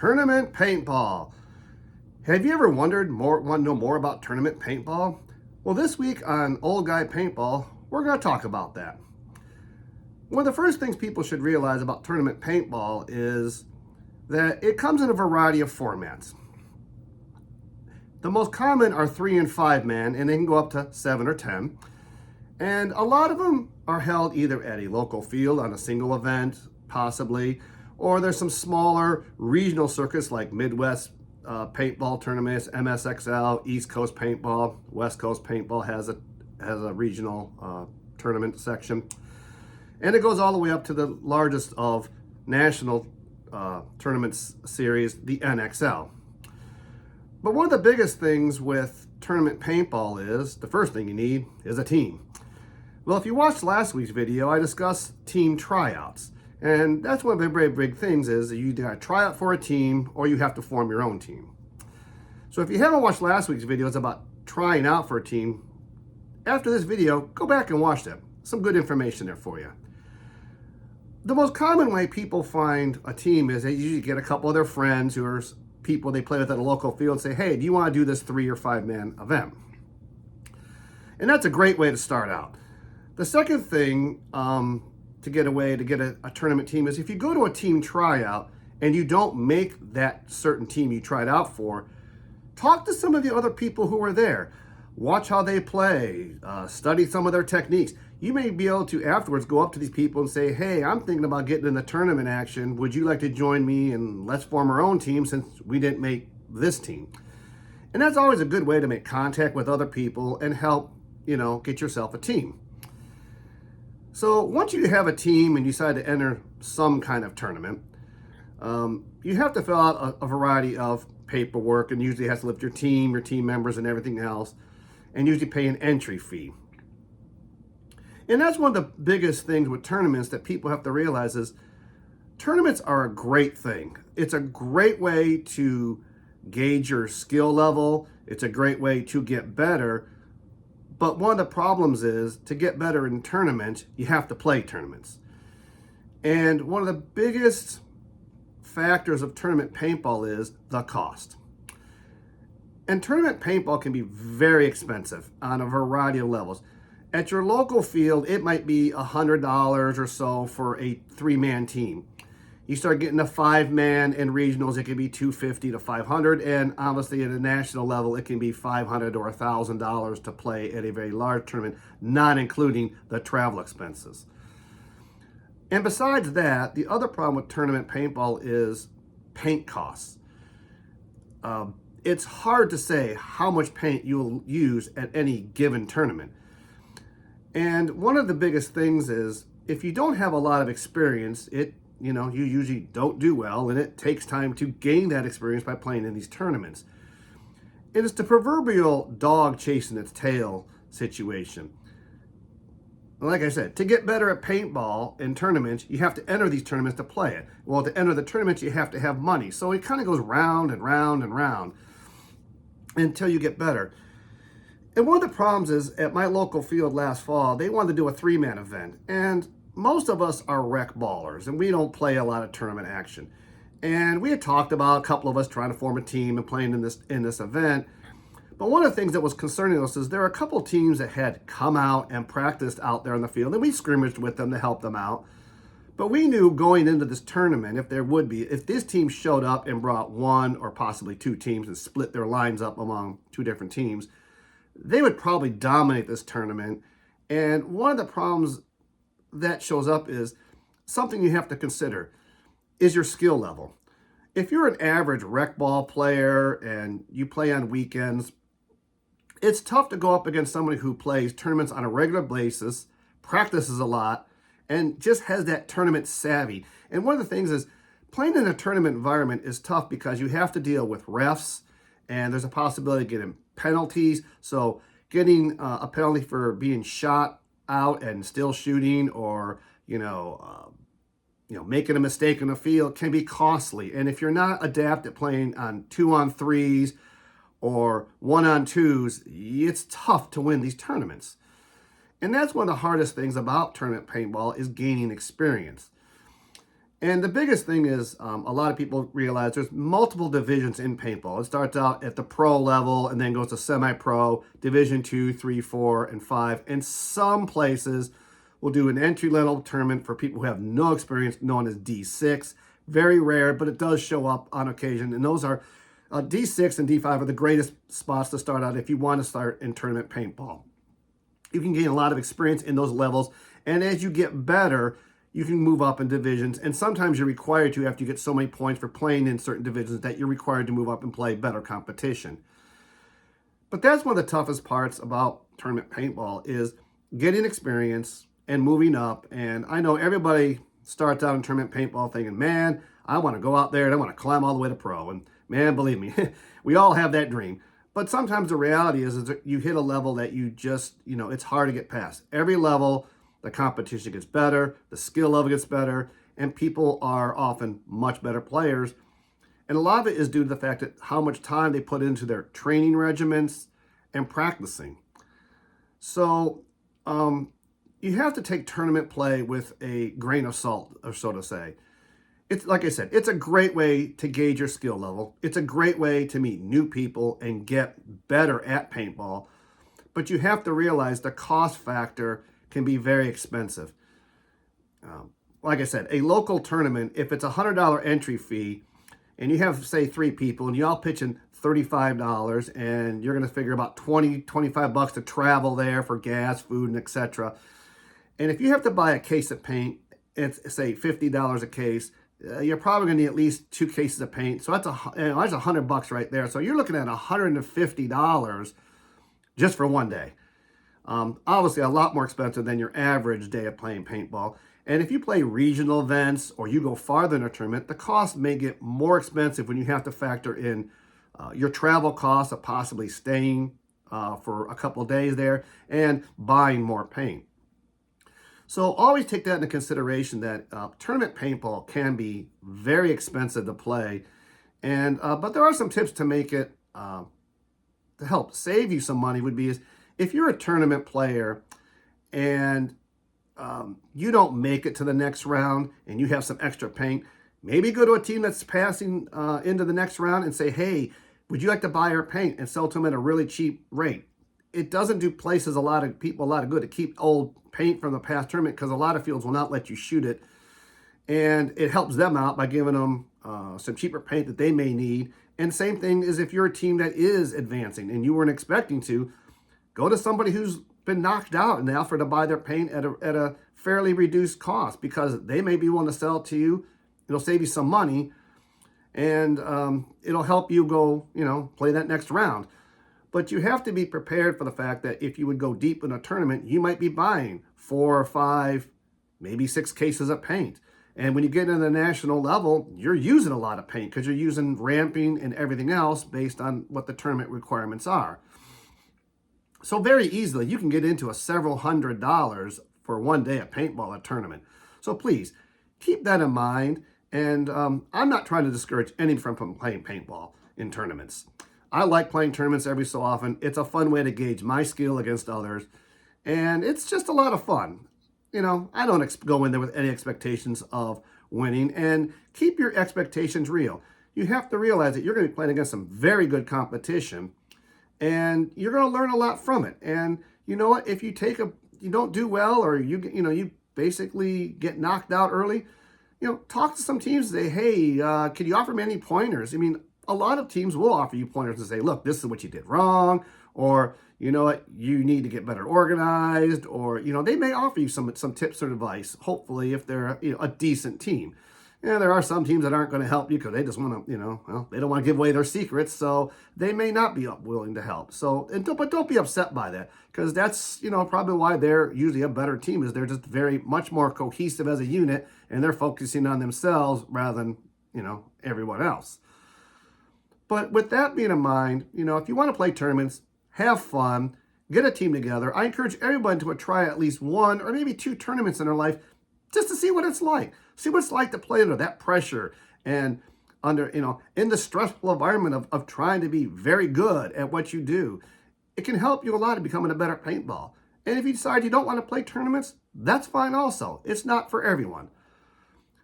Tournament paintball. Have you ever want to know more about tournament paintball? Well, this week on Old Guy Paintball, we're going to talk about that. One of the first things people should realize about tournament paintball is that it comes in a variety of formats. The most common are 3 and 5 man, and they can go up to 7 or 10. And a lot of them are held either at a local field on a single event, possibly, or there's some smaller regional circuits like Midwest paintball tournaments, MSXL, East Coast paintball, West Coast paintball has a regional tournament section. And it goes all the way up to the largest of national tournaments series, the NXL. But one of the biggest things with tournament paintball is, the first thing you need is a team. Well, if you watched last week's video, I discussed team tryouts. And that's one of the very big things is that you either try out for a team or you have to form your own team. So if you haven't watched last week's video, it's about trying out for a team. After this video, go back and watch that. Some good information there for you. The most common way people find a team is they usually get a couple of their friends who are people they play with at a local field and say, hey, do you want to do this 3 or 5 man event? And that's a great way to start out. The second thing to get a tournament team is if you go to a team tryout and you don't make that certain team you tried out for, talk to some of the other people who are there. Watch how they play, study some of their techniques. You may be able to afterwards go up to these people and say, hey, I'm thinking about getting in the tournament action. Would you like to join me and let's form our own team since we didn't make this team? And that's always a good way to make contact with other people and help, get yourself a team. So once you have a team and you decide to enter some kind of tournament, you have to fill out a variety of paperwork, and usually has to list your team members and everything else, and usually pay an entry fee. And that's one of the biggest things with tournaments that people have to realize is tournaments are a great thing. It's a great way to gauge your skill level. It's a great way to get better. But one of the problems is to get better in tournaments, you have to play tournaments. And one of the biggest factors of tournament paintball is the cost. And tournament paintball can be very expensive on a variety of levels. At your local field, it might be $100 or so for a 3-man team. You start getting to 5-man and regionals, it can be $250 to $500, and obviously at a national level, it can be $500 or $1,000 to play at a very large tournament, not including the travel expenses. And besides that, the other problem with tournament paintball is paint costs. It's hard to say how much paint you'll use at any given tournament. And one of the biggest things is if you don't have a lot of experience, you usually don't do well, and it takes time to gain that experience by playing in these tournaments. It is the proverbial dog chasing its tail situation. Like I said, to get better at paintball in tournaments, you have to enter these tournaments to play it. Well, to enter the tournaments, you have to have money. So it kind of goes round and round and round until you get better. And one of the problems is at my local field last fall, they wanted to do a 3-man event. And most of us are rec ballers, and we don't play a lot of tournament action. And we had talked about a couple of us trying to form a team and playing in this event. But one of the things that was concerning us is there are a couple of teams that had come out and practiced out there in the field, and we scrimmaged with them to help them out. But we knew going into this tournament, if this team showed up and brought 1 or possibly 2 teams and split their lines up among 2 different teams, they would probably dominate this tournament. And one of the problems that shows up is something you have to consider is your skill level. If you're an average rec ball player and you play on weekends, it's tough to go up against somebody who plays tournaments on a regular basis, practices a lot, and just has that tournament savvy. And one of the things is playing in a tournament environment is tough because you have to deal with refs, and there's a possibility of getting penalties. So getting a penalty for being shot out and still shooting, or making a mistake in the field can be costly. And if you're not adept at playing on 2-on-3s or 1-on-2s, it's tough to win these tournaments. And that's one of the hardest things about tournament paintball is gaining experience. And the biggest thing is a lot of people realize there's multiple divisions in paintball. It starts out at the pro level and then goes to semi-pro, division 2, 3, 4, and 5. And some places will do an entry-level tournament for people who have no experience, known as D6. Very rare, but it does show up on occasion. And those are D6 and D5 are the greatest spots to start out if you want to start in tournament paintball. You can gain a lot of experience in those levels. And as you get better, you can move up in divisions, and sometimes you're required to after you get so many points for playing in certain divisions that you're required to move up and play better competition. But that's one of the toughest parts about tournament paintball is getting experience and moving up. And I know everybody starts out in tournament paintball thinking, man, I want to go out there and I want to climb all the way to pro. And man, believe me, we all have that dream. But sometimes the reality is that you hit a level that you just, it's hard to get past. Every level, the competition gets better, the skill level gets better, and people are often much better players. And a lot of it is due to the fact that how much time they put into their training regimens and practicing. So you have to take tournament play with a grain of salt, or so to say. It's like I said, it's a great way to gauge your skill level. It's a great way to meet new people and get better at paintball. But you have to realize the cost factor can be very expensive. Like I said, a local tournament, if it's a $100 entry fee and you have, say, 3 people and you all pitch in $35 and you're going to figure about $25 to travel there for gas, food, and etc. And if you have to buy a case of paint, it's, say, $50 a case, you're probably going to need at least 2 cases of paint. So that's that's $100 right there. So you're looking at $150 just for one day. Obviously a lot more expensive than your average day of playing paintball. And if you play regional events or you go farther in a tournament, the cost may get more expensive when you have to factor in your travel costs of possibly staying for a couple of days there and buying more paint. So always take that into consideration that tournament paintball can be very expensive to play. And but there are some tips to make it, to help save you some money would be is, if you're a tournament player and you don't make it to the next round and you have some extra paint, maybe go to a team that's passing into the next round and say, hey, would you like to buy our paint and sell to them at a really cheap rate? It doesn't do places, a lot of people, a lot of good to keep old paint from the past tournament because a lot of fields will not let you shoot it. And it helps them out by giving them some cheaper paint that they may need. And same thing is if you're a team that is advancing and you weren't expecting to, go to somebody who's been knocked out and they offer to buy their paint at a fairly reduced cost because they may be willing to sell it to you. It'll save you some money and it'll help you go, play that next round. But you have to be prepared for the fact that if you would go deep in a tournament, you might be buying 4 or 5, maybe 6 cases of paint. And when you get into the national level, you're using a lot of paint because you're using ramping and everything else based on what the tournament requirements are. So very easily, you can get into a several $100s for one day of paintball at tournament. So please, keep that in mind. And I'm not trying to discourage anyone from playing paintball in tournaments. I like playing tournaments every so often. It's a fun way to gauge my skill against others. And it's just a lot of fun. I don't go in there with any expectations of winning. And keep your expectations real. You have to realize that you're going to be playing against some very good competition. And you're going to learn a lot from it. And you know what? If you don't do well, or you basically get knocked out early, talk to some teams and say, hey, can you offer me any pointers? I mean, a lot of teams will offer you pointers and say, look, this is what you did wrong, or you know what, you need to get better organized, or they may offer you some tips or advice. Hopefully, if they're a decent team. Yeah, there are some teams that aren't going to help you because they just want to, they don't want to give away their secrets, so they may not be willing to help. So, but don't be upset by that because that's, probably why they're usually a better team is they're just very much more cohesive as a unit and they're focusing on themselves rather than, everyone else. But with that being in mind, if you want to play tournaments, have fun, get a team together. I encourage everyone to try at least 1 or maybe 2 tournaments in their life just to see what it's like. See what it's like to play under that pressure and under, in the stressful environment of trying to be very good at what you do. It can help you a lot in becoming a better paintball. And if you decide you don't want to play tournaments, that's fine also. It's not for everyone.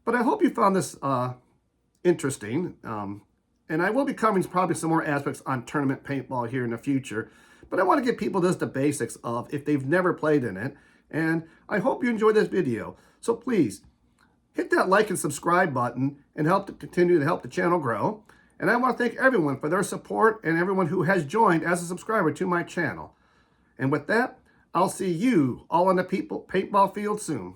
But I hope you found this interesting. And I will be covering probably some more aspects on tournament paintball here in the future. But I want to give people just the basics of if they've never played in it. And I hope you enjoyed this video. So please, hit that like and subscribe button and continue to help the channel grow. And I want to thank everyone for their support and everyone who has joined as a subscriber to my channel. And with that, I'll see you all on the paintball field soon.